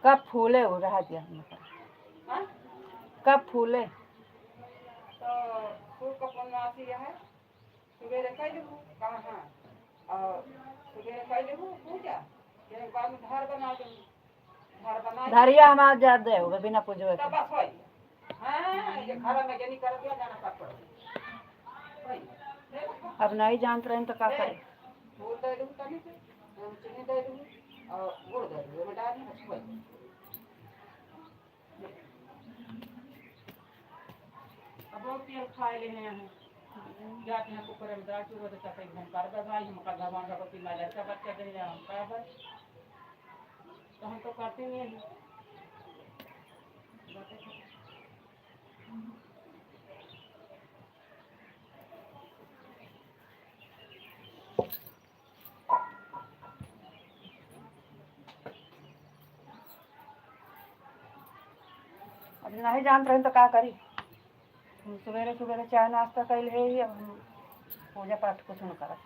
कब फूले हो रहा दिया कब फूले तो फूल का पूर्णमासी है सवेरे कह देबू कहाँ और सवेरे कह देबू पूजा फिर बाद में घर बना देबू घर बना धरिया हमार जा दे होगा बिना पूजवे के बस होई हां ये घर में जनी कर दिया जाना सब पड़े अब नहीं जानते रहे तो का करे फूल दे दूँ तनी से चीनी दे दूँ और गुड़ दे दूँ में डाल बस होई। अब वो तेल खाए ले हैं जाते हैं कुकर में दाल चूर होता है हम कर दे भाई हम का भगवान का पति माला का बच्चा दे जा हम का बस तो हम तो करते नहीं हैं। अब नहीं जानते रहे तो क्या करी सवेरे सवेरे चाय नाश्ता कैल है ही अब हम पूजा पाठ कुछ न कर।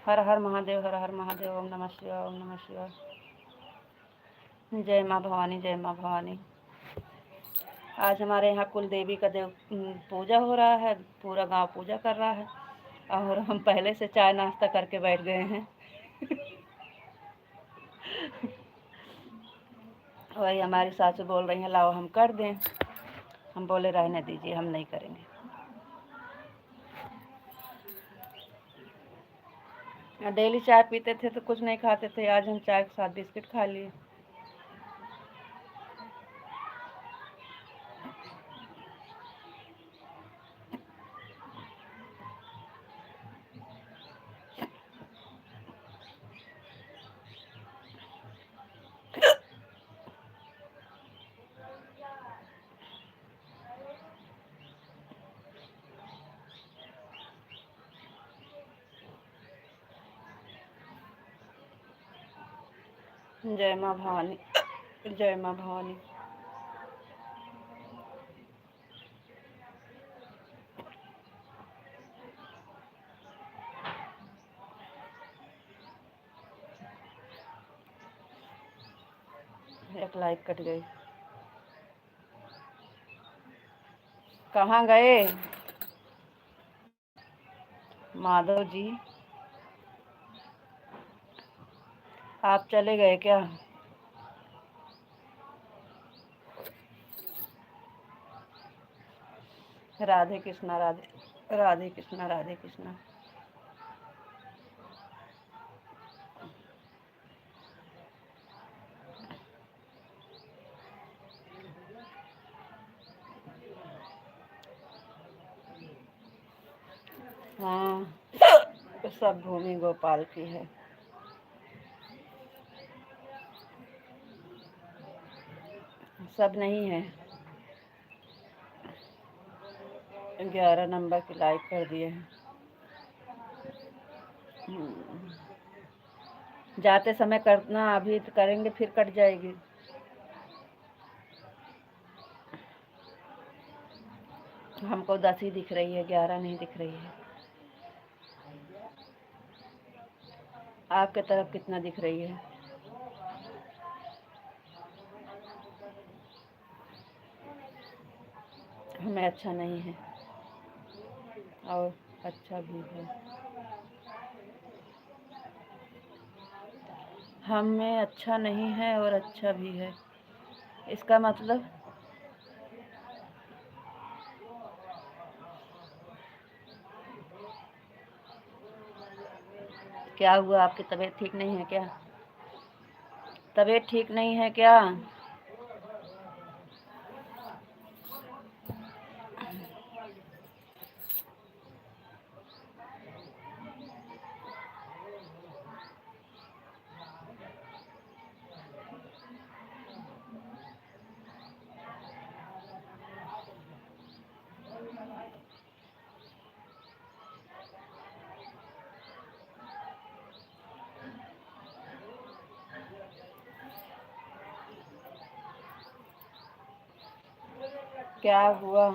हर हर महादेव हर हर महादेव ओम नमः शिवाय ओम नमः शिवाय। जय माँ भवानी जय माँ भवानी। आज हमारे यहाँ कुल देवी का पूजा हो रहा है पूरा गांव पूजा कर रहा है और हम पहले से चाय नाश्ता करके बैठ गए हैं। वही हमारी सासू बोल रही हैं लाओ हम कर दें हम बोले रहने दीजिए हम नहीं करेंगे। डेली चाय पीते थे तो कुछ नहीं खाते थे आज हम चाय के साथ बिस्किट खा लिए। जय माँ भवानी जय माँ भवानी। एक लाइट कट गई कहाँ गए माधव जी आप चले गए क्या। राधे कृष्णा राधे राधे कृष्णा राधे कृष्णा। हाँ सब भूमि गोपाल की है। सब नहीं है 11 नंबर की लाइक कर दिए हैं। जाते समय करना अभी तो करेंगे फिर कट जाएगी। हमको 10 ही दिख रही है 11 नहीं दिख रही है। आपके तरफ कितना दिख रही है। हमें अच्छा नहीं है और अच्छा भी है। हम में अच्छा नहीं है और अच्छा भी है, इसका मतलब क्या हुआ? आपकी तबीयत ठीक नहीं है क्या? तबीयत ठीक नहीं है क्या? क्या हुआ?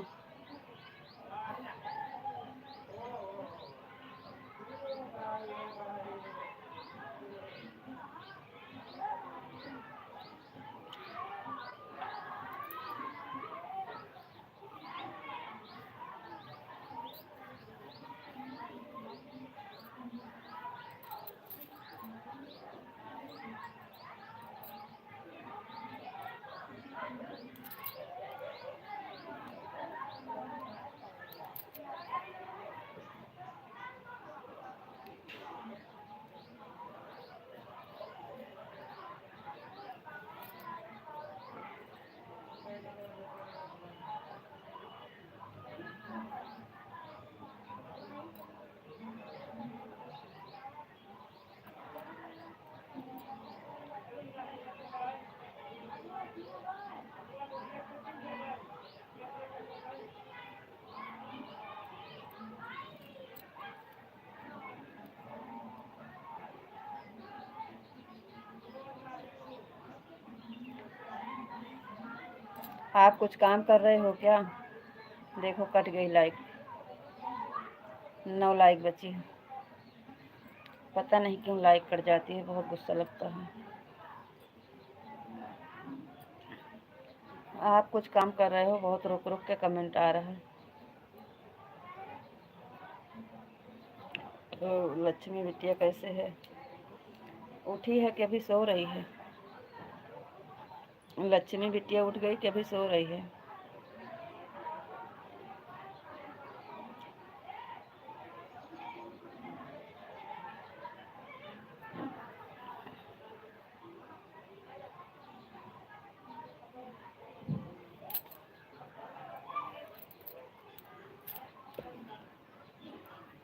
आप कुछ काम कर रहे हो क्या? देखो कट गई लाइक, 9 लाइक बची है। पता नहीं क्यों लाइक कट जाती है, बहुत गुस्सा लगता है। आप कुछ काम कर रहे हो? बहुत रुक रुक के कमेंट आ रहा है। तो लक्ष्मी बिटिया कैसे है? उठी है कि अभी सो रही है? लक्ष्मी बिटिया उठ गई कि अभी सो रही है?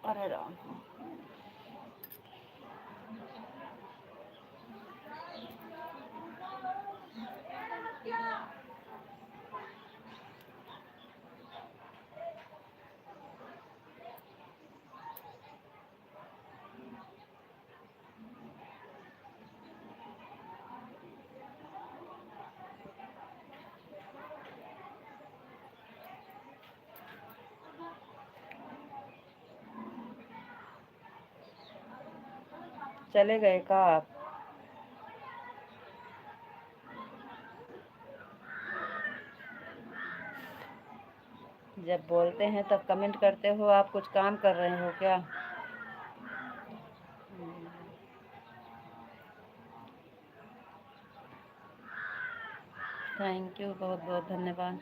अरे राम। चले गए का आप? जब बोलते हैं तब कमेंट करते हो। आप कुछ काम कर रहे हो क्या? थैंक यू, बहुत बहुत धन्यवाद।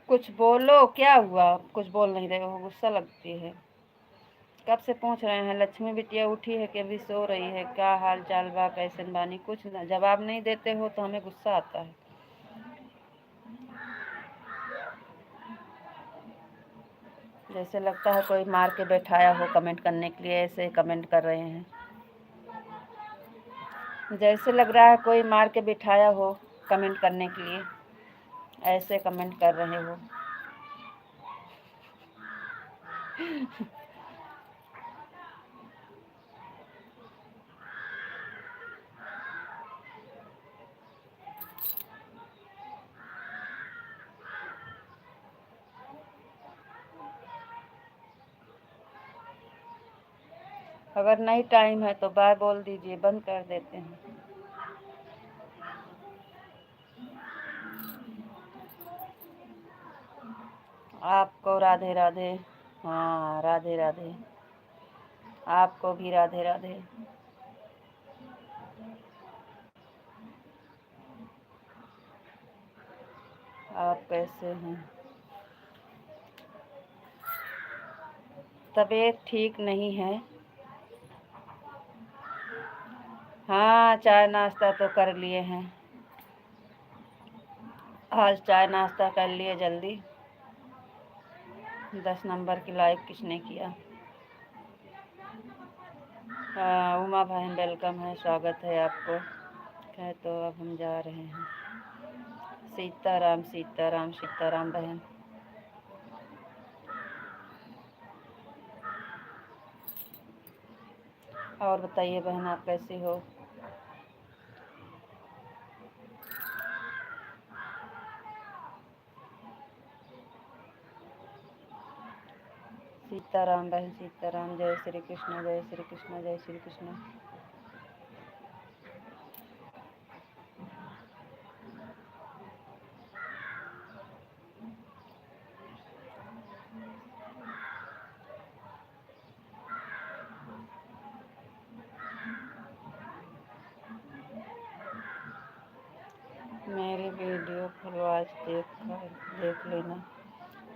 कुछ बोलो, क्या हुआ? कुछ बोल नहीं रहे हो, गुस्सा लगती है। कब से पूछ रहे हैं लक्ष्मी बिटिया उठी है कि अभी सो रही है, क्या हाल चाल बा, कैसन बानी? कुछ ना जवाब नहीं देते हो तो हमें गुस्सा आता है। जैसे लगता है कोई मार के बैठाया हो कमेंट करने के लिए, ऐसे कमेंट कर रहे हैं। जैसे लग रहा है कोई मार के बिठाया हो कमेंट करने के लिए, ऐसे कमेंट कर रहे हो। अगर नहीं टाइम है तो बाय बोल दीजिए, बंद कर देते हैं। आपको राधे राधे। हाँ राधे राधे, आपको भी राधे राधे। आप कैसे हैं? तबीयत ठीक नहीं है। हाँ चाय नाश्ता तो कर लिए हैं, आज चाय नाश्ता कर लिए जल्दी। 10 नंबर की लाइक किसने किया? उमा बहन वेलकम है, स्वागत है आपको। है तो अब हम जा रहे हैं। सीताराम सीताराम सीताराम बहन। और बताइए बहन, आप कैसी हो? सीताराम बहन सीताराम। जय श्री कृष्ण जय श्री कृष्ण जय श्री कृष्ण। मेरी वीडियो फुल आज देख लेना।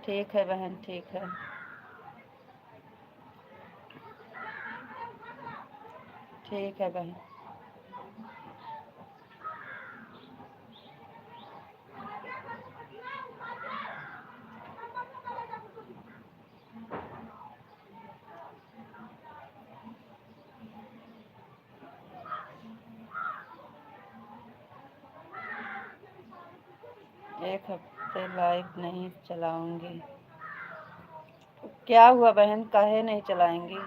ठीक है बहन, ठीक है। ठीक है बहन। एक हफ्ते लाइव नहीं चलाऊंगी। क्या हुआ बहन, काहे नहीं चलाएंगी?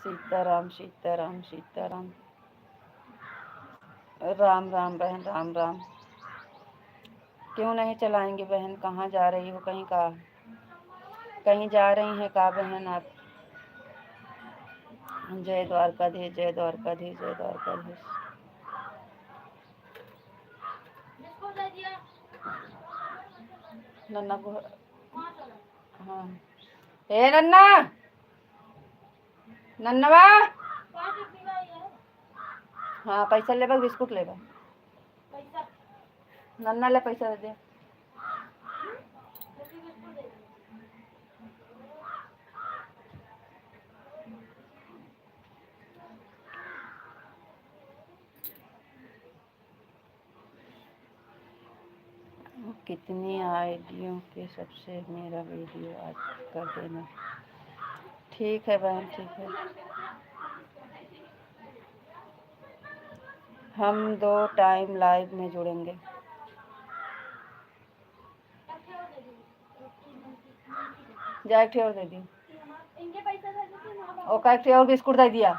सीताराम सीताराम सीताराम। राम राम बहन, राम राम। क्यों नहीं चलाएंगे बहन? कहाँ जा रही हो? कहीं जा रही हैं का बहन आप? जय द्वारकाधीश जय द्वारकाधीश जय द्वारकाधीश। नन्ना को, हाँ। ए नन्ना, नन्नवा। हाँ पैसा लेबा, बिस्कुट लेबा। नन्ना ले पैसा दे। कितनी आईडियों के सबसे मेरा वीडियो आज कर देना। ठीक है बहन, ठीक है। हम 2 टाइम लाइव में जुड़ेंगे। जा एक और दे दी, और एक और बिस्कुट दे दिया।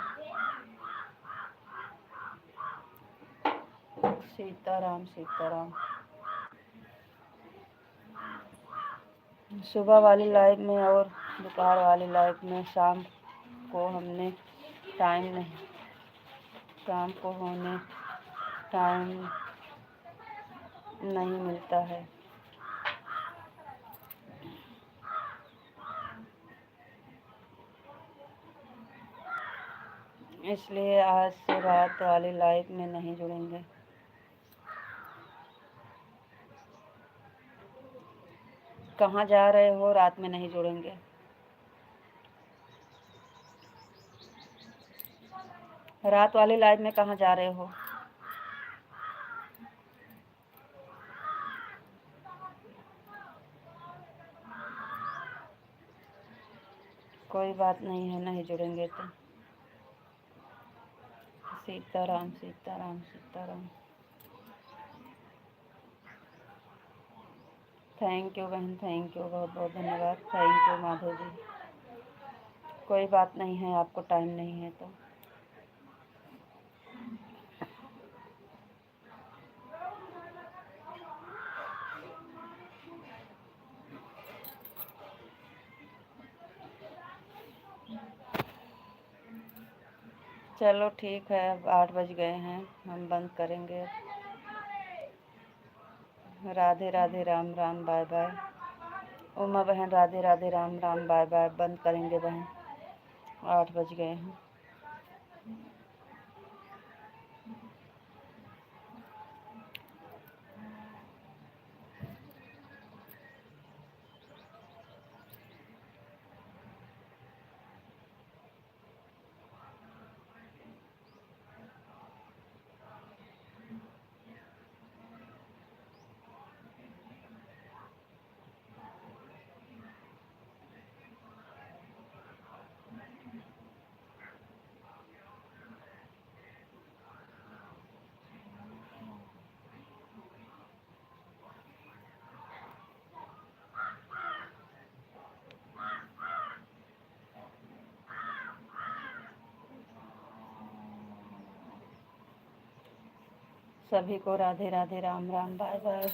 सीताराम सीताराम। सुबह वाली लाइव में और दोपहर वाली लाइव में शाम को होने टाइम नहीं मिलता है। इसलिए आज से रात वाली लाइव में नहीं जुड़ेंगे। कहाँ जा रहे हो? रात में नहीं जुड़ेंगे। रात वाली लाइव में कहाँ जा रहे हो? कोई बात नहीं है, नहीं जुड़ेंगे तो। सीताराम सीताराम सीताराम। थैंक यू बहन, थैंक यू, बहुत बहुत धन्यवाद। थैंक यू माधव जी। कोई बात नहीं है, आपको टाइम नहीं है तो। चलो ठीक है, अब 8 बज गए हैं, हम बंद करेंगे। Radhe Radhe, Ram Ram, bye bye. उमा बहन राधे राधे, राम राम, बाय बाय। बंद करेंगे बहन, 8 बज गए हैं। सभी को राधे राधे, राम राम, बाय बाय।